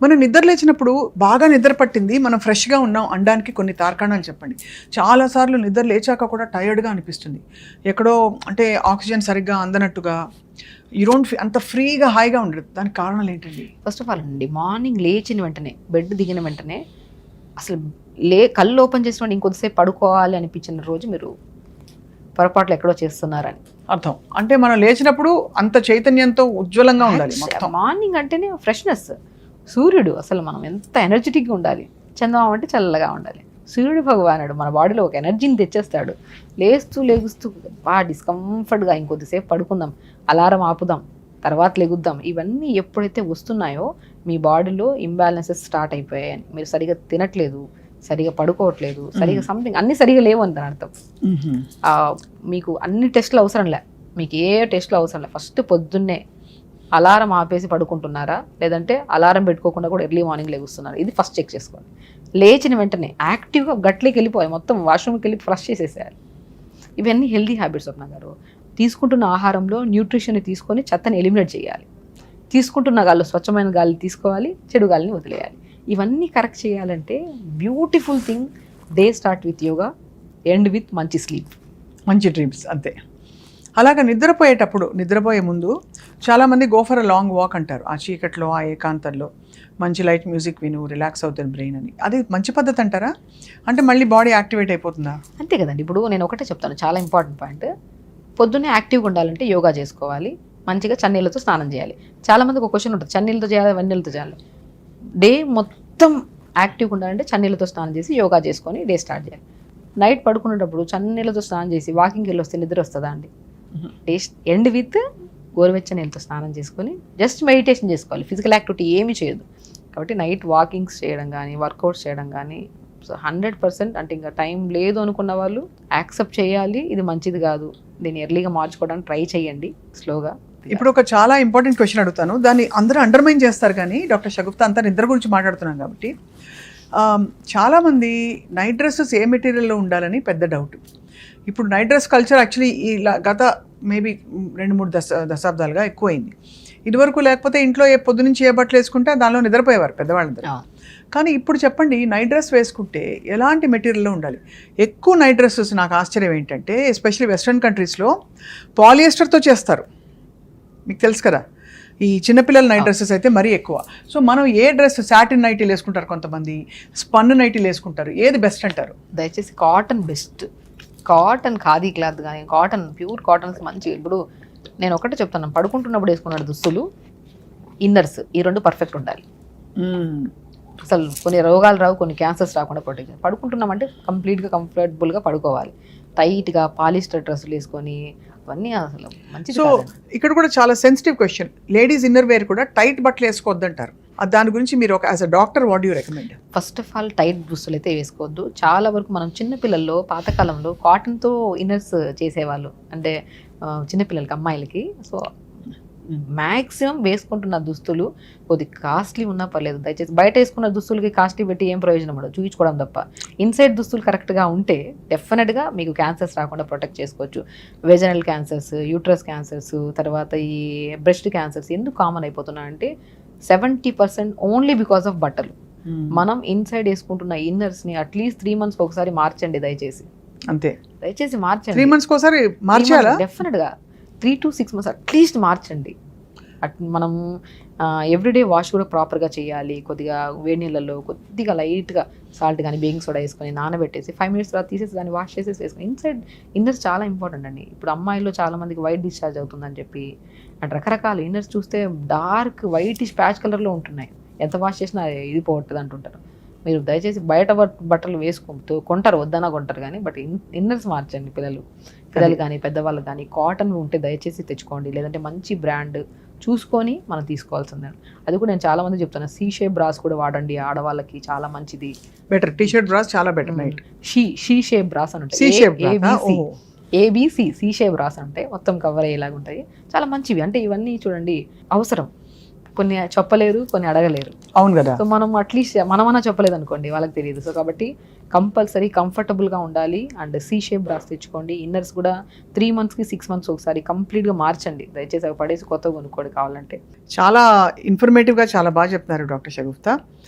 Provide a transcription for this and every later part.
మనం నిద్ర లేచినప్పుడు బాగా నిద్ర పట్టింది, మనం ఫ్రెష్‌గా ఉన్నాం అనడానికి కొన్ని తార్కాణాలు చెప్పండి. చాలా సార్లు నిద్ర లేచాక కూడా టైర్డ్‌గా అనిపిస్తుంది. ఎక్కడో అంటే ఆక్సిజన్ సరిగ్గా అందనట్టుగా యూ డోంట్ అంత ఫ్రీగా హాయిగా ఉండదు. దానికి కారణాలు ఏంటండి? ఫస్ట్ ఆఫ్ ఆల్ అండి, మార్నింగ్ లేచిన వెంటనే, బెడ్ దిగిన వెంటనే అసలు కళ్ళు ఓపెన్ చేసినప్పుడు ఇంకొద్దిసేపు పడుకోవాలి అనిపించిన రోజు మీరు పొరపాట్లు ఎక్కడో చేస్తున్నారని అర్థం. అంటే మనం లేచినప్పుడు అంత చైతన్యంతో ఉజ్వలంగా ఉండాలి మొత్తం. మార్నింగ్ అంటేనే ఫ్రెష్నెస్. సూర్యుడు అసలు మనం ఎంత ఎనర్జెటిక్గా ఉండాలి. చందమామ అంటే చల్లగా ఉండాలి. సూర్యుడు భగవానుడు మన బాడీలో ఒక ఎనర్జీని తెచ్చేస్తాడు. లేస్తూ బాగా డిస్కంఫర్ట్గా ఇంకొద్దిసేపు పడుకుందాం, అలారం ఆపుదాం, తర్వాత లెగుద్దాం, ఇవన్నీ ఎప్పుడైతే వస్తున్నాయో మీ బాడీలో ఇంబ్యాలెన్సెస్ స్టార్ట్ అయిపోయాయని. మీరు సరిగా తినట్లేదు, సరిగా పడుకోవట్లేదు, సరిగా సంథింగ్ అన్నీ సరిగా లేవు అని దాని అర్థం. మీకు అన్ని టెస్టులు అవసరం లే, మీకు ఏ టెస్టులు అవసరం లే. ఫస్ట్ పొద్దున్నే అలారం ఆపేసి పడుకుంటున్నారా, లేదంటే అలారం పెట్టుకోకుండా కూడా ఎర్లీ మార్నింగ్ లెగుస్తున్నారు, ఇది ఫస్ట్ చెక్ చేసుకోండి. లేచిన వెంటనే యాక్టివ్గా గట్లోకి వెళ్ళిపోయి మొత్తం వాష్రూమ్కి వెళ్ళి ఫ్లష్ చేసేసేయాలి. ఇవన్నీ హెల్దీ హ్యాబిట్స్ స్వప్న గారు. తీసుకుంటున్న ఆహారంలో న్యూట్రిషన్ని తీసుకొని చెత్తని ఎలిమినేట్ చేయాలి. తీసుకుంటున్న గాల్లో స్వచ్ఛమైన గాలి తీసుకోవాలి, చెడు గాలిని వదిలేయాలి. ఇవన్నీ కరెక్ట్ చేయాలంటే beautiful thing, day start with yoga, end with మంచి స్లీప్, మంచి డ్రీమ్స్ అంతే. అలాగా నిద్రపోయే ముందు చాలామంది go for a long walk అంటారు. ఆ చీకట్లో, ఆ ఏకాంతంలో మంచి లైట్ మ్యూజిక్ విను, రిలాక్స్ అవుతుంది బ్రెయిన్ అని. అది మంచి పద్ధతి అంటారా? అంటే మళ్ళీ బాడీ యాక్టివేట్ అయిపోతుందా? అంతే కదండి. ఇప్పుడు నేను ఒకటే చెప్తాను, చాలా ఇంపార్టెంట్ పాయింట్. పొద్దున్నే యాక్టివ్గా ఉండాలంటే యోగా చేసుకోవాలి, మంచిగా చన్నీళ్ళతో స్నానం చేయాలి. చాలామందికి ఒక క్వశ్చన్ ఉంటుంది, చన్నీళ్ళతో చేయాలి, వెన్నీళ్ళతో చేయాలి. డే మొత్తం యాక్టివ్గా ఉండాలంటే చన్నీళ్ళతో స్నానం చేసి యోగా చేసుకొని డే స్టార్ట్ చేయాలి. నైట్ పడుకునేటప్పుడు చన్నీళ్ళతో స్నానం చేసి వాకింగ్కి వెళ్ళి వస్తే నిద్ర వస్తుందా అండి? ఎండ్ విత్ గోరువెచ్చని నీళ్ళతో స్నానం చేసుకొని జస్ట్ మెడిటేషన్ చేసుకోవాలి, ఫిజికల్ యాక్టివిటీ ఏమీ చేయదు. కాబట్టి నైట్ వాకింగ్స్ చేయడం కానీ, వర్కౌట్స్ చేయడం కానీ, సో 100% అంటే ఇంకా టైం లేదు అనుకున్న వాళ్ళు యాక్సెప్ట్ చేయాలి, ఇది మంచిది కాదు, దీన్ని ఎర్లీగా మార్చుకోవడానికి ట్రై చేయండి స్లోగా. ఇప్పుడు ఒక చాలా ఇంపార్టెంట్ క్వశ్చన్ అడుగుతాను, దాన్ని అందరూ అండర్మైన్ చేస్తారు. కానీ డాక్టర్ షగుప్తా అంతా నిద్ర గురించి మాట్లాడుతున్నాం కాబట్టి చాలామంది నైట్ డ్రెస్సెస్ ఏ మెటీరియల్లో ఉండాలని పెద్ద డౌట్. ఇప్పుడు నైట్ డ్రెస్ కల్చర్ యాక్చువల్లీ ఇలా గత మేబీ 2-3 దశాబ్దాలుగా ఎక్కువైంది. ఇదివరకు లేకపోతే ఇంట్లో పొద్దు నుంచి ఏ బట్టలు వేసుకుంటే దానిలో నిద్రపోయేవారు పెద్దవాళ్ళందరూ. కానీ ఇప్పుడు చెప్పండి, నైట్ డ్రెస్ వేసుకుంటే ఎలాంటి మెటీరియల్లో ఉండాలి? ఎక్కువ నైట్ డ్రెస్సెస్ నాకు ఆశ్చర్యం ఏంటంటే ఎస్పెషల్లీ వెస్ట్రన్ కంట్రీస్లో పాలియస్టర్తో చేస్తారు, మీకు తెలుసు కదా. ఈ చిన్నపిల్లల నైట్ డ్రెస్సెస్ అయితే మరీ ఎక్కువ. సో మనం ఏ డ్రెస్, సాటిన్ నైటీలు వేసుకుంటారు కొంతమంది, స్పన్ నైటీలు వేసుకుంటారు, ఏది బెస్ట్ అంటారు? దయచేసి cotton best. Cotton, khadi cloth కానీ కాటన్, ప్యూర్ కాటన్స్ మంచి. ఇప్పుడు నేను ఒకటే చెప్తాను, పడుకుంటున్నప్పుడు వేసుకున్న దుస్తులు, ఇన్నర్స్, ఈ రెండు పర్ఫెక్ట్ ఉండాలి. అసలు కొన్ని రోగాలు రావు, కొన్ని క్యాన్సర్స్ రాకుండా ప్రొటెక్ట్. పడుకుంటున్నామంటే కంప్లీట్గా కంఫర్టబుల్గా పడుకోవాలి. టైట్గా పాలిస్టర్ డ్రెస్సులు వేసుకొని అవన్నీ అసలు మంచిది. సో ఇక్కడ కూడా చాలా sensitive question, ladies inner wear కూడా టైట్ బట్టలు వేసుకోవద్దంటారు. దాని గురించి మీరు ఒక as a doctor what you recommend? First of all tight దుస్తులు అయితే వేసుకోవద్దు. చాలా వరకు మనం చిన్నపిల్లల్లో పాతకాలంలో కాటన్తో ఇన్నర్స్ చేసేవాళ్ళు, అంటే చిన్నపిల్లలకి, అమ్మాయిలకి. సో మ్యాక్సిమం వేసుకుంటున్న దుస్తులు కొద్ది కాస్ట్లీ ఉన్నా పర్లేదు, దయచేసి బయట వేసుకున్న దుస్తులకి కాస్ట్లీ పెట్టి ఏం ప్రయోజనం ఉండదు, చూపించుకోవడం తప్ప. ఇన్సైడ్ దుస్తులు కరెక్ట్గా ఉంటే డెఫినెట్గా మీకు క్యాన్సర్స్ రాకుండా ప్రొటెక్ట్ చేసుకోవచ్చు. వెజనల్ క్యాన్సర్స్, యూట్రస్ క్యాన్సర్స్, తర్వాత ఈ బ్రెస్ట్ క్యాన్సర్స్ ఎందుకు కామన్ అయిపోతున్నాయంటే 70% ఓన్లీ బికాస్ ఆఫ్ బట్టలు. మనం ఇన్సైడ్ వేసుకుంటున్న ఇన్నర్స్ని అట్లీస్ట్ 3 months ఒకసారి మార్చండి దయచేసి. అంతే, దయచేసి మార్చండి. 3 months ఒకసారి మార్చాలా? డెఫినెట్గా 3 to 6 months అట్లీస్ట్ మార్చండి. మనం ఎవ్రీడే వాష్ కూడా ప్రాపర్గా చేయాలి. కొద్దిగా వేడి నీళ్ళల్లో కొద్దిగా లైట్గా సాల్ట్ కానీ బేకింగ్ సోడా వేసుకొని నానబెట్టేసి 5 minutes తర్వాత తీసేసి దాన్ని వాష్ చేసేసి వేసుకొని. ఇన్నర్స్ చాలా ఇంపార్టెంట్ అండి. ఇప్పుడు అమ్మాయిల్లో చాలా మందికి వైట్ డిశ్చార్జ్ అవుతుందని చెప్పి అంటే రకరకాల ఇన్నర్స్ చూస్తే డార్క్ వైటిష్ ప్యాచ్ కలర్లో ఉంటున్నాయి, ఎంత వాష్ చేసినా ఇది పోవట్లేదు అంటుంటారు. మీరు దయచేసి బయట బట్టలు వేసుకుంటూ కొంటారు, వద్దనా కొంటారు కానీ, బట్ ఇన్నర్స్ మార్చండి. పిల్లలు కానీ పెద్దవాళ్ళు కానీ కాటన్ ఉంటే దయచేసి తెచ్చుకోండి, లేదంటే మంచి బ్రాండ్ చూసుకొని మనం తీసుకోవాల్సిందే. అది కూడా నేను చాలా మంది చెప్తాను, సీ షేప్ బ్రాస్ కూడా వాడండి, ఆడవాళ్ళకి చాలా మంచిది. బెటర్ టీ షర్ట్ బ్రాస్ చాలా better. Night she shape brass అని ఉంటాయి, ఏబిసి సి షేప్ బ్రాస్ అంటే మొత్తం కవర్ అయ్యేలాగా ఉంటాయి, చాలా మంచివి. అంటే ఇవన్నీ చూడండి అవసరం, కొన్ని చెప్పలేరు, కొన్ని అడగలేరు. అవును కదా. సో మనం అట్లీస్ట్ మనమన్నా చెప్పలేదు అనుకోండి, వాళ్ళకి తెలియదు. సో కాబట్టి కంపల్సరీ కంఫర్టబుల్గా ఉండాలి. అండ్ సి షేప్ బ్రాస్ తెచ్చుకోండి. ఇన్నర్స్ కూడా 3 monthsకి 6 months ఒకసారి కంప్లీట్గా మార్చండి. దయచేసి అవి పడేసి కొత్తగా కొనుక్కోండి కావాలంటే. చాలా ఇన్ఫర్మేటివ్గా చాలా బాగా చెప్తున్నారు డాక్టర్ షగుఫ్తా.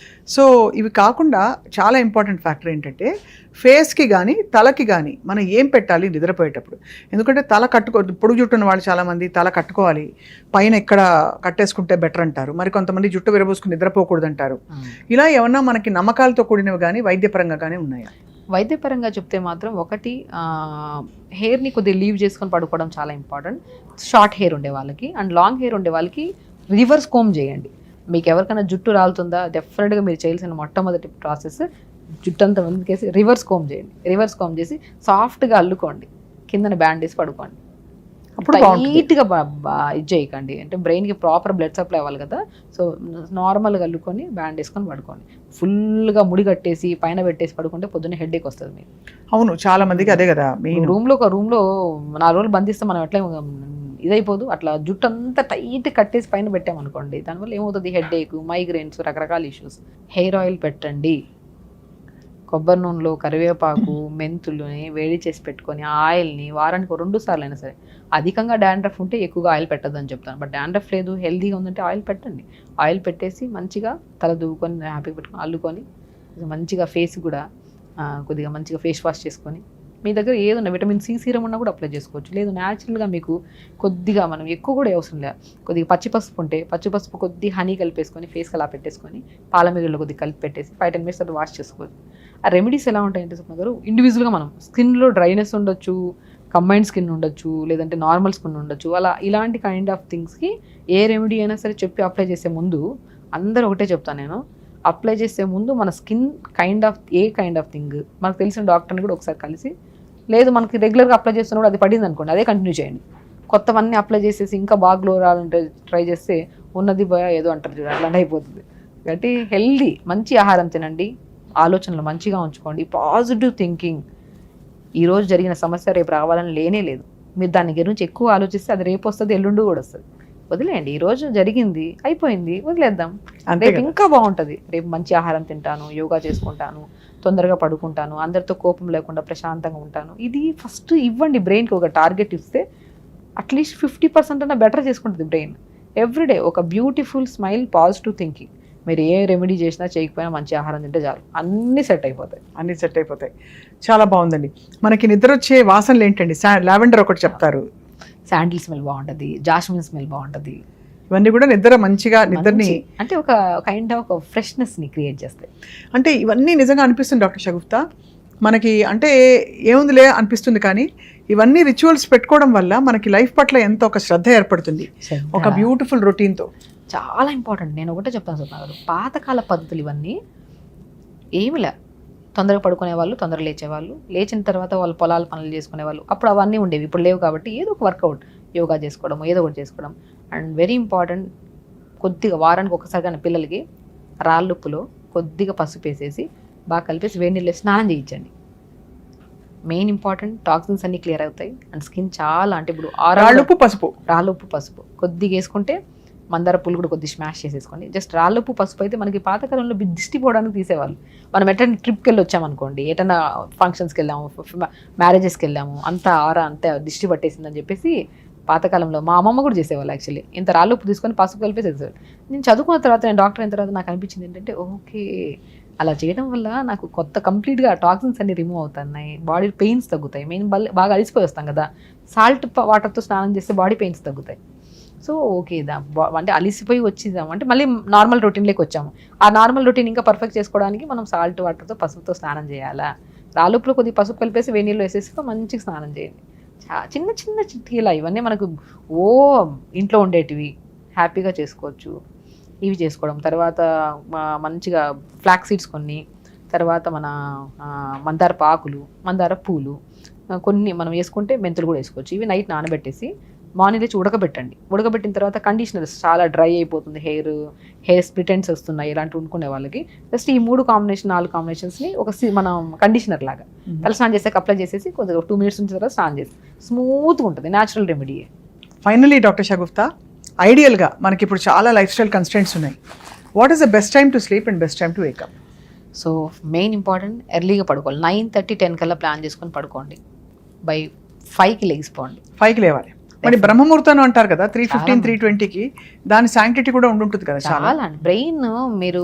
సో ఇవి కాకుండా చాలా ఇంపార్టెంట్ ఫ్యాక్టర్ ఏంటంటే ఫేస్కి కానీ తలకి కానీ మనం ఏం పెట్టాలి నిద్రపోయేటప్పుడు. ఎందుకంటే తల పొడుగు జుట్టు ఉన్న వాళ్ళు చాలామంది తల కట్టుకోవాలి, పైన ఎక్కడ కట్టేసుకుంటే బెటర్ అంటారు, మరి కొంతమంది జుట్టు విరబోసుకుని నిద్రపోకూడదు అంటారు. ఇలా ఏమన్నా మనకి నమ్మకాలతో కూడినవి కానీ వైద్యపరంగా కానీ ఉన్నాయా? వైద్యపరంగా చెప్తే మాత్రం ఒకటి హెయిర్ని కొద్దిగా లీవ్ చేసుకొని పడుకోవడం చాలా ఇంపార్టెంట్. షార్ట్ హెయిర్ ఉండే వాళ్ళకి అండ్ లాంగ్ హెయిర్ ఉండే వాళ్ళకి రివర్స్ కోమ్ చేయండి. మీకు ఎవరికైనా జుట్టు రాలుతుందా, డెఫినెట్గా మీరు చేయాల్సిన మొట్టమొదటి ప్రాసెస్ జుట్టు అంతా ముందుకేసి రివర్స్ కోమ్ చేయండి. రివర్స్ కోమ్ చేసి సాఫ్ట్గా అల్లుకోండి, కిందన బ్యాండ్ వేసి పడుకోండి. అప్పుడు నీట్గా ఇది చేయకండి, అంటే బ్రెయిన్కి ప్రాపర్ బ్లడ్ సప్లై అవ్వాలి కదా. సో నార్మల్గా అల్లుకొని బ్యాండ్ వేసుకొని పడుకోండి. ఫుల్గా ముడి కట్టేసి పైన పెట్టేసి పడుకుంటే పొద్దున్నే హెడేక్ వస్తుంది మీకు. అవును, చాలా మందికి అదే కదా. రూమ్లో 4 రోజులు బంధిస్తే మనం ఎట్లా ఇదైపోదు. అట్లా జుట్టు అంతా టైట్ కట్టేసి పైన పెట్టామనుకోండి, దానివల్ల ఏమవుతుంది, హెడేక్, మైగ్రేన్స్, రకరకాల ఇష్యూస్. హెయిర్ ఆయిల్ పెట్టండి. కొబ్బరి నూనెలో కరివేపాకు, మెంతులని వేడి చేసి పెట్టుకొని ఆయిల్ని వారానికి 2 సార్లు అయినా సరే. అధికంగా డాండ్రఫ్ ఉంటే ఎక్కువగా ఆయిల్ పెట్టద్దని చెప్తాను. బట్ డాండ్రఫ్ లేదు, హెల్దీగా ఉందంటే ఆయిల్ పెట్టండి. ఆయిల్ పెట్టేసి మంచిగా తల దువ్వుకొని హ్యాపీగా పెట్టుకొని అల్లుకొని మంచిగా ఫేస్ కూడా కొద్దిగా మంచిగా ఫేస్ వాష్ చేసుకొని, మీ దగ్గర ఏదన్నా విటమిన్ సి సీరం ఉన్నా కూడా అప్లై చేసుకోవచ్చు. లేదు న్యాచురల్గా మీకు కొద్దిగా, మనం ఎక్కువ కూడా అవసరం లేదు, కొద్దిగా పచ్చిపసుపు ఉంటే పచ్చిపసుపు కొద్దిగా హనీ కలిపేసుకొని ఫేస్కి అలా పెట్టేసుకొని పాలమీగల్లో కొద్దిగా కలిపి పెట్టేసి 5-10 minutes అది వాష్ చేసుకోవచ్చు. ఆ రెమెడీస్ ఎలా ఉంటాయంటే స్వప్న గారు, ఇండివిజువల్గా మనం స్కిన్లో డ్రైనెస్ ఉండొచ్చు, కంబైన్డ్ స్కిన్ ఉండొచ్చు, లేదంటే నార్మల్ స్కిన్ ఉండొచ్చు. అలా ఇలాంటి కైండ్ ఆఫ్ థింగ్స్కి ఏ రెమెడీ అయినా సరే చెప్పి అప్లై చేసే ముందు అందరూ ఒకటే చెప్తాను నేను, అప్లై చేసే ముందు మన స్కిన్ కైండ్ ఆఫ్ థింగ్ మనకు తెలిసిన డాక్టర్ని కూడా ఒకసారి కలిసి, లేదు మనకి రెగ్యులర్గా అప్లై చేస్తున్నప్పుడు అది పడింది అనుకోండి, అదే కంటిన్యూ చేయండి. కొత్తవన్నీ అప్లై చేసేసి ఇంకా బాగా గ్లో రావాలంటే ట్రై చేస్తే ఉన్నది పోయా ఏదో అంటారు చూడండి, అట్లాంటి అయిపోతుంది. కాబట్టి హెల్దీ మంచి ఆహారం తినండి, ఆలోచనలు మంచిగా ఉంచుకోండి, పాజిటివ్ థింకింగ్. ఈరోజు జరిగిన సమస్య రేపు రావాలని లేనే లేదు. మీరు దాని గురించి ఎక్కువ ఆలోచిస్తే అది రేపు వస్తుంది, ఎల్లుండి కూడా వస్తుంది. వదిలేయండి, ఈరోజు జరిగింది అయిపోయింది, వదిలేద్దాం. రేపు ఇంకా బాగుంటుంది. రేపు మంచి ఆహారం తింటాను, యోగా చేసుకుంటాను, తొందరగా పడుకుంటాను, అందరితో కోపం లేకుండా ప్రశాంతంగా ఉంటాను. ఇది ఫస్ట్ ఇవ్వండి బ్రెయిన్కి. ఒక టార్గెట్ ఇస్తే అట్లీస్ట్ 50% అన్నా బెటర్ చేసుకుంటుంది బ్రెయిన్. ఎవ్రీడే ఒక బ్యూటిఫుల్ స్మైల్, పాజిటివ్ థింకింగ్. మీరు ఏ రెమెడీ చేసినా చేయకపోయినా మంచి ఆహారం తింటే చాలు, అన్నీ సెట్ అయిపోతాయి. చాలా బాగుందండి. మనకి నిద్ర వచ్చే వాసనలు ఏంటండి? లావెండర్ ఒకటి చెప్తారు, శాండిల్ స్మెల్ బాగుంటుంది, జాస్మిన్ స్మెల్ బాగుంటుంది. ఇవన్నీ కూడా నిద్రని అంటే ఒక కైండ్ ఆఫ్ ఒక ఫ్రెష్నెస్ని క్రియేట్ చేస్తాయి. అంటే ఇవన్నీ నిజంగా అనిపిస్తుంది డాక్టర్ షగుఫ్తా మనకి, అంటే ఏముందిలే అనిపిస్తుంది, కానీ ఇవన్నీ రిచువల్స్ పెట్టుకోవడం వల్ల మనకి లైఫ్ పట్ల ఎంత ఒక శ్రద్ధ ఏర్పడుతుంది, ఒక బ్యూటిఫుల్ రొటీన్తో. చాలా ఇంపార్టెంట్. నేను ఒకటే చెప్తాను సుప్నా, పాతకాల పద్ధతులు ఇవన్నీ ఏమిలే. తొందరగా పడుకునేవాళ్ళు, తొందరగా లేచేవాళ్ళు, లేచిన తర్వాత వాళ్ళు పొలాల పనులు చేసుకునేవాళ్ళు. అప్పుడు అవన్నీ ఉండేవి, ఇప్పుడు లేవు. కాబట్టి ఏదో ఒక వర్కౌట్, యోగా చేసుకోవడం, ఏదో ఒకటి చేసుకోవడం. అండ్ వెరీ ఇంపార్టెంట్, కొద్దిగా వారానికి ఒకసారి కానీ పిల్లలకి రాళ్ళుప్పులో కొద్దిగా పసుపు వేసేసి బాగా కలిపేసి వేడి నీళ్ళు స్నానం చేయించండి. మెయిన్ ఇంపార్టెంట్, టాక్సిన్స్ అన్నీ క్లియర్ అవుతాయి అండ్ స్కిన్ చాలా, అంటే ఇప్పుడు రాళ్ళుప్పు పసుపు కొద్దిగా వేసుకుంటే, మందార పూలు కూడా కొద్దిగా స్మాష్ చేసేసుకోండి. జస్ట్ రాళ్ళుప్పు పసుపు అయితే మనకి పాతకాలంలో దిష్టి పోవడానికి తీసేవాళ్ళు. మనం ఎటన్నా ట్రిప్కి వెళ్ళి వచ్చామనుకోండి, ఎటన్నా ఫంక్షన్స్కి వెళ్ళాము, మ్యారేజెస్కి వెళ్ళాము, అంతా దిష్టి పట్టేసిందని చెప్పేసి పాతకాలంలో మా అమ్మమ్మ కూడా చేసేవాళ్ళు. యాక్చువల్లీ ఇంత రాళ్ళుప్పు తీసుకొని పసుపు కలిపేసేసేవాళ్ళు. నేను చదువుకున్న తర్వాత, నేను డాక్టర్ అయిన తర్వాత నాకు అనిపించింది ఏంటంటే, ఓకే అలా చేయడం వల్ల నాకు కంప్లీట్గా టాక్సిన్స్ అన్ని రిమూవ్ అవుతున్నాయి, బాడీ పెయిన్స్ తగ్గుతాయి. మెయిన్ బాగా అలిసిపోయి వస్తాం కదా, సాల్ట్ వాటర్తో స్నానం చేస్తే బాడీ పెయిన్స్ తగ్గుతాయి. సో ఓకే, అంటే అలిసిపోయి వచ్చిద్దాం అంటే మళ్ళీ నార్మల్ రొటీన్లోకి వచ్చాము. ఆ నార్మల్ రొటీన్ ఇంకా పర్ఫెక్ట్ చేసుకోవడానికి మనం సాల్ట్ వాటర్తో పసుపుతో స్నానం చేయాలా, రాళ్ళుప్పులో కొద్దిగా పసుపు కలిపేసి వేడి నీళ్ళు వేసేసి మంచిగా స్నానం చేయండి. చిన్న చిన్న చిట్కీలా ఇవన్నీ మనకు ఇంట్లో ఉండేటివి, హ్యాపీగా చేసుకోవచ్చు. ఇవి చేసుకోవడం, తర్వాత మంచిగా ఫ్లాక్ సీడ్స్ కొన్ని, తర్వాత మన మందార ఆకులు, మందార పూలు కొన్ని మనం వేసుకుంటే, మెంతులు కూడా వేసుకోవచ్చు. ఇవి నైట్ నానబెట్టేసి మార్నింగ్ లేచి ఉడకబెట్టండి. ఉడకబెట్టిన తర్వాత కండిషనర్స్, చాలా డ్రై అయిపోతుంది హెయిర్ స్ప్లిట్ ఎండ్స్ వస్తున్నాయి ఇలాంటి వండుకునే వాళ్ళకి, జస్ట్ ఈ 4 కాంబినేషన్స్ని ఒక మనం కండిషనర్ లాగా తల స్నానం చేసాక అప్లై చేసేసి కొద్దిగా 2 minutes నుంచి తర్వాత స్నానం చేసి స్మూత్గా ఉంటుంది. Natural remedy. Finally doctor Shagufta, ఐడియల్గా మనకి ఇప్పుడు చాలా లైఫ్ స్టైల్ కన్స్టెంట్స్ ఉన్నాయి. What is the best time to sleep and best time to wake up? So main important ఎర్లీగా పడుకోవాలి. 9:30, 10 కల్లా ప్లాన్ చేసుకొని పడుకోండి. బై 5కి లెగిసిపోండి. 5కి లేవాలి. మరి బ్రహ్మముహూర్తం అంటారు కదా 3:15, 3:20కి, దాని శాంక్టిటీ కూడా ఉండుంటుంది కదా చాలా. చాలా బ్రెయిన్ మీరు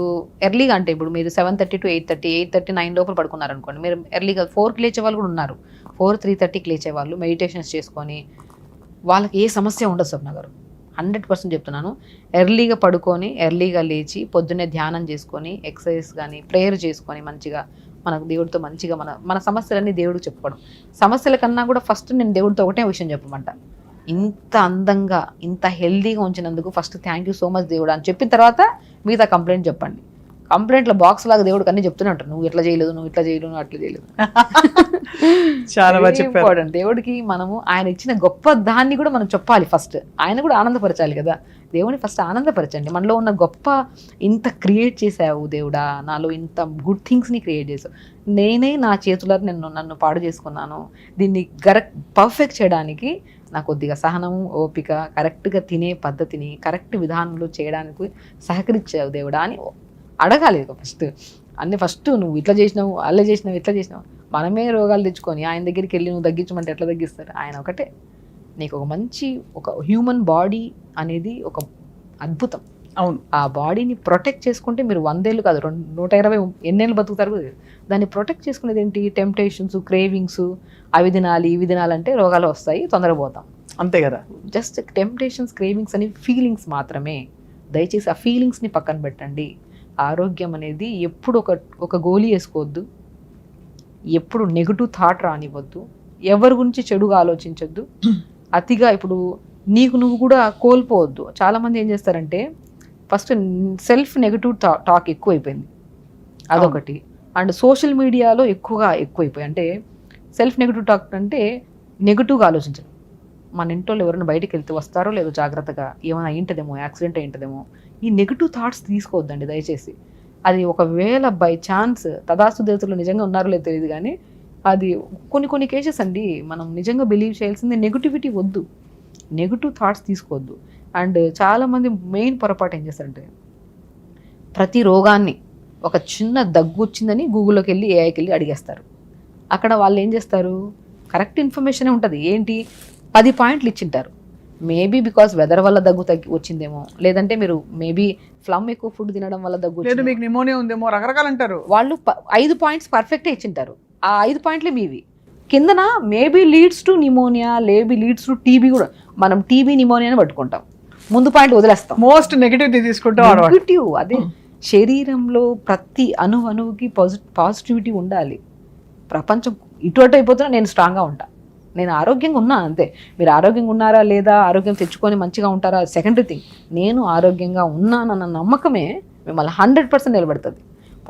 ఎర్లీగా అంటే ఇప్పుడు మీరు 7:30 to 8:30, 8:30, 9 లోపల పడుకున్నారు అనుకోండి, మీరు ఎర్లీగా 4కి లేచే వాళ్ళు కూడా ఉన్నారు. 4, 3:30కి లేచే వాళ్ళు మెడిటేషన్స్ చేసుకొని వాళ్ళకి ఏ సమస్య ఉండదు స్వప్న గారు. 100% చెప్తున్నాను. ఎర్లీగా పడుకొని ఎర్లీగా లేచి పొద్దున్నే ధ్యానం చేసుకొని ఎక్సర్సైజ్ కానీ ప్రేయర్ చేసుకొని మంచిగా మనకు దేవుడితో మంచిగా మన సమస్యలన్నీ దేవుడికి చెప్పుకోవడం. సమస్యల కన్నా కూడా ఫస్ట్ నేను దేవుడితో ఒకటే విషయం చెప్పమంట, ఇంత అందంగా ఇంత హెల్దీగా ఉంచినందుకు first thank you so much దేవుడు అని చెప్పిన తర్వాత మిగతా కంప్లైంట్ చెప్పండి. కంప్లైంట్లో బాక్స్ లాగా దేవుడికి అన్ని చెప్తూనే ఉంటారు, నువ్వు ఇట్లా చేయలేదు, నువ్వు ఇట్లా చేయలేదు, నువ్వు అట్లా చేయలేదు. చాలా బాగా చెప్పారు. దేవుడికి మనము ఆయన ఇచ్చిన గొప్ప దాన్ని కూడా మనం చెప్పాలి ఫస్ట్. ఆయన కూడా ఆనందపరచాలి కదా. దేవుడిని ఫస్ట్ ఆనందపరచండి. మనలో ఉన్న గొప్ప ఇంత క్రియేట్ చేసావు దేవుడా, నాలో ఇంత గుడ్ థింగ్స్ని క్రియేట్ చేసావు, నేనే నా చేతులను నన్ను పాడు చేసుకున్నాను, దీన్ని పర్ఫెక్ట్ చేయడానికి నాకు కొద్దిగా సహనము ఓపిక, కరెక్ట్గా తినే పద్ధతిని కరెక్ట్ విధానంలో చేయడానికి సహకరించావు దేవుడా అని అడగాలి ఫస్ట్. అన్నీ ఫస్ట్ నువ్వు ఇట్లా చేసినావు, అలా చేసినావు, ఇట్లా చేసినావు, మనమే రోగాలు తెచ్చుకొని ఆయన దగ్గరికి వెళ్ళి నువ్వు తగ్గించమంటే ఎట్లా తగ్గిస్తారు? ఆయన ఒకటే నీకు ఒక హ్యూమన్ బాడీ అనేది ఒక అద్భుతం. అవును. ఆ బాడీని ప్రొటెక్ట్ చేసుకుంటే మీరు 100 ఏళ్ళు కాదు 120 ఎన్నేళ్ళు బతుకుతారు. దాన్ని ప్రొటెక్ట్ చేసుకునేది ఏంటి? టెంప్టేషన్స్, క్రేవింగ్స్, అవి తినాలి ఇవి తినాలంటే రోగాలు వస్తాయి, తొందరపోతాం. అంతే కదా. జస్ట్ టెంప్టేషన్స్, క్రేవింగ్స్ అని ఫీలింగ్స్ మాత్రమే. దయచేసి ఆ ఫీలింగ్స్ని పక్కన పెట్టండి. ఆరోగ్యం అనేది ఎప్పుడు ఒక గోలీ వేసుకోవద్దు, ఎప్పుడు నెగిటివ్ థాట్ రానివ్వద్దు, ఎవరి గురించి చెడుగా ఆలోచించొద్దు. అతిగా ఇప్పుడు నువ్వు కూడా కోల్పోవద్దు. చాలామంది ఏం చేస్తారంటే ఫస్ట్ సెల్ఫ్ నెగిటివ్ టాక్ ఎక్కువైపోయింది, అదొకటి. అండ్ సోషల్ మీడియాలో ఎక్కువైపోయి అంటే సెల్ఫ్ నెగిటివ్ టాక్ అంటే నెగిటివ్గా ఆలోచించడం. మన ఇంట్లో ఎవరైనా బయటికి వెళ్తే వస్తారో లేదో జాగ్రత్తగా, ఏమైనా అయింటదేమో, యాక్సిడెంట్ అయింటదేమో, ఈ నెగిటివ్ థాట్స్ తీసుకోవద్దండి దయచేసి. అది ఒకవేళ బై ఛాన్స్ తదాస్తు దేవతలు నిజంగా ఉన్నారో లేదో తెలియదు, కానీ అది కొన్ని కేసెస్ అండి మనం నిజంగా బిలీవ్ చేయాల్సింది. నెగిటివిటీ వద్దు, నెగిటివ్ థాట్స్ తీసుకోవద్దు. అండ్ చాలామంది మెయిన్ పొరపాటు ఏం చేస్తారంటే ప్రతి రోగాన్ని ఒక చిన్న దగ్గు వచ్చిందని గూగుల్లోకి వెళ్ళి ఏఐకి వెళ్ళి అడిగేస్తారు. అక్కడ వాళ్ళు ఏం చేస్తారు, కరెక్ట్ ఇన్ఫర్మేషనే ఉంటుంది. ఏంటి 10 పాయింట్లు ఇచ్చింటారు. మేబీ బికాస్ వెదర్ వల్ల దగ్గు వచ్చిందేమో, లేదంటే మీరు మేబీ ఫ్లమ్ ఎక్కువ ఫుడ్ తినడం వల్ల దగ్గు, లేదు మీకు నిమోనియా ఉందేమో, రకరకాలు అంటారు. వాళ్ళు 5 పాయింట్స్ పర్ఫెక్టే ఇచ్చింటారు. ఆ 5 పాయింట్లే మీవి. కిందన maybe leads to pneumonia, maybe leads to TB కూడా. మనం టీబీ నిమోనియాని పట్టుకుంటాం, ముందు పాయింట్ వదిలేస్తాం, మోస్ట్ నెగిటివ్ తీసుకుంటాం. నెగిటివ్. అదే శరీరంలో ప్రతి అణువుకి పాజిటివిటీ ఉండాలి. ప్రపంచం ఇటు అయిపోతున్నా నేను స్ట్రాంగ్గా ఉంటా, నేను ఆరోగ్యంగా ఉన్నా అంతే. మీరు ఆరోగ్యంగా ఉన్నారా లేదా, ఆరోగ్యం తెచ్చుకొని మంచిగా ఉంటారా సెకండరీ థింగ్. నేను ఆరోగ్యంగా ఉన్నానన్న నమ్మకమే మిమ్మల్ని 100% నిలబడుతుంది.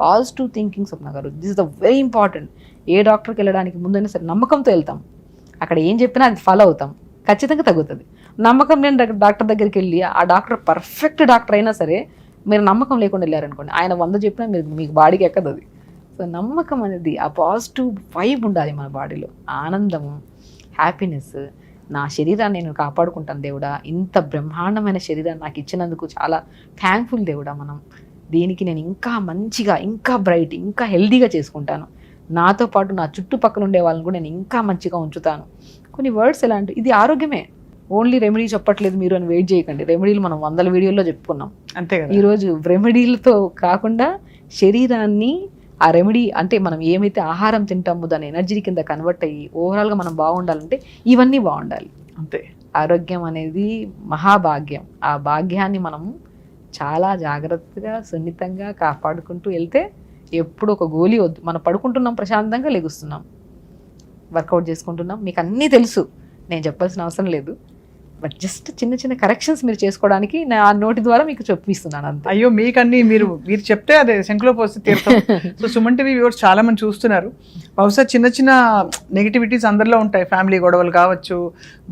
Positive thinking Swapna garu, this is the very important. ఏ డాక్టర్కి వెళ్ళడానికి ముందైనా సరే నమ్మకంతో వెళ్తాం, అక్కడ ఏం చెప్పినా అది ఫాలో అవుతాం, ఖచ్చితంగా తగ్గుతుంది. నమ్మకం లేని డాక్టర్ దగ్గరికి వెళ్ళి ఆ డాక్టర్ పర్ఫెక్ట్ డాక్టర్ అయినా సరే మీరు నమ్మకం లేకుండా వెళ్ళారనుకోండి, ఆయన 100 చెప్పినా మీకు బాడీకి ఎక్కదు అది. సో నమ్మకం అనేది, ఆ పాజిటివ్ వైబ్ ఉండాలి మన బాడీలో, ఆనందము, హ్యాపీనెస్. నా శరీరాన్ని నేను కాపాడుకుంటాను దేవుడా, ఇంత బ్రహ్మాండమైన శరీరాన్ని నాకు ఇచ్చినందుకు చాలా థ్యాంక్ఫుల్ దేవుడా. దీనికి నేను ఇంకా మంచిగా, ఇంకా బ్రైట్, ఇంకా హెల్దీగా చేసుకుంటాను. నాతో పాటు నా చుట్టుపక్కల ఉండే వాళ్ళని కూడా నేను ఇంకా మంచిగా ఉంచుతాను. కొన్ని వర్డ్స్ ఎలా అంటే, ఇది ఆరోగ్యమే, ఓన్లీ రెమెడీ చెప్పట్లేదు మీరు అని వెయిట్ చేయకండి. రెమెడీలు మనం 100 వీడియోల్లో చెప్పుకున్నాం. అంతే కదా. ఈరోజు రెమెడీలతో కాకుండా శరీరాన్ని ఆ రెమెడీ అంటే మనం ఏమైతే ఆహారం తింటామో దాని ఎనర్జీ కింద కన్వర్ట్ అయ్యి ఓవరాల్గా మనం బాగుండాలంటే ఇవన్నీ బాగుండాలి. అంతే. ఆరోగ్యం అనేది మహాభాగ్యం. ఆ భాగ్యాన్ని మనం చాలా జాగ్రత్తగా సున్నితంగా కాపాడుకుంటూ వెళ్తే ఎప్పుడు ఒక గోలీ వద్దు. మనం పడుకుంటున్నాం, ప్రశాంతంగా లెగుస్తున్నాం, వర్కౌట్ చేసుకుంటున్నాం. మీకు అన్నీ తెలుసు, నేను చెప్పాల్సిన అవసరం లేదు. బట్ జస్ట్ చిన్న చిన్న కరెక్షన్స్ మీరు చేసుకోవడానికి నా నోటి ద్వారా మీకు చెప్పిస్తున్నాను అంతే. అయ్యో మీకన్నీ మీరు చెప్తే అదే శంకులో పోస్తే తీరుతాం. సో సుమన్ టీవీ వ్యూవర్స్ చాలా మంది చూస్తున్నారు. బహుశా చిన్న చిన్న నెగిటివిటీస్ అందరిలో ఉంటాయి. ఫ్యామిలీ గొడవలు కావచ్చు,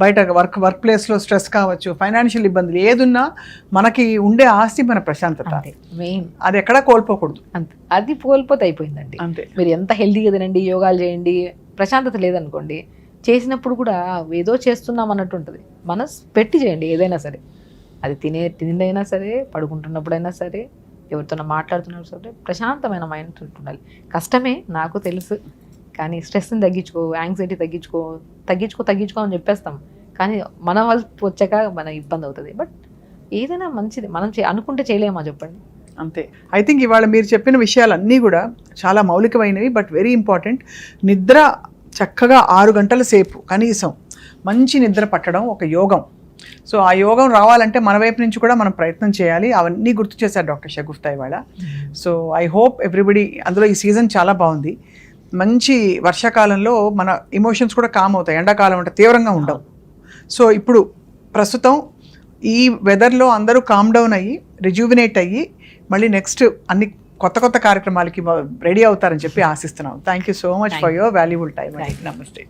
బయట వర్క్ ప్లేస్లో స్ట్రెస్ కావచ్చు, ఫైనాన్షియల్ ఇబ్బందులు, ఏదున్నా మనకి ఉండే ఆస్తి మన ప్రశాంతత. మెయిన్ అది ఎక్కడా కోల్పోకూడదు. అంతే, అది కోల్పోతే అయిపోయిందండి. అంతే. మీరు ఎంత హెల్తీగా తినండి, యోగాలు చేయండి, ప్రశాంతత లేదనుకోండి, చేసినప్పుడు కూడా ఏదో చేస్తున్నాం అన్నట్టు ఉంటుంది. మనసు పెట్టి చేయండి ఏదైనా సరే, అది తిండైనా సరే, పడుకుంటున్నప్పుడైనా సరే, ఎవరితోనో మాట్లాడుతున్నారు సరే ప్రశాంతమైన మైండ్ ఉండాలి. కష్టమే నాకు తెలుసు, కానీ స్ట్రెస్ని తగ్గించుకో, యాంగ్జైటీ తగ్గించుకో అని చెప్పేస్తాం, కానీ మన వాళ్ళు వచ్చాక మన ఇబ్బంది అవుతుంది. బట్ ఏదైనా మంచిది మనం అనుకుంటే చేయలేమా చెప్పండి. అంతే. ఐ థింక్ ఇవాళ మీరు చెప్పిన విషయాలన్నీ కూడా చాలా మౌలికమైనవి, బట్ వెరీ ఇంపార్టెంట్. నిద్ర చక్కగా 6 గంటల సేపు కనీసం మంచి నిద్ర పట్టడం ఒక యోగం. సో ఆ యోగం రావాలంటే మన వైపు నుంచి కూడా మనం ప్రయత్నం చేయాలి. అవన్నీ గుర్తు చేశారు డాక్టర్ షగుఫ్తా ఇవాళ. సో ఐ హోప్ ఎవ్రీబడి, అందులో ఈ సీజన్ చాలా బాగుంది. మంచి వర్షాకాలంలో మన ఎమోషన్స్ కూడా కామ్ అవుతాయి, ఎండాకాలం అంటే తీవ్రంగా ఉండవు. సో ఇప్పుడు ప్రస్తుతం ఈ వెదర్లో అందరూ కామ్ డౌన్ అయ్యి రిజ్యూవినేట్ అయ్యి మళ్ళీ నెక్స్ట్ అన్ని కొత్త కార్యక్రమాలకి రెడీ అవుతారని చెప్పి ఆశిస్తున్నాం. Thank you so much for your valuable time. నమస్తే.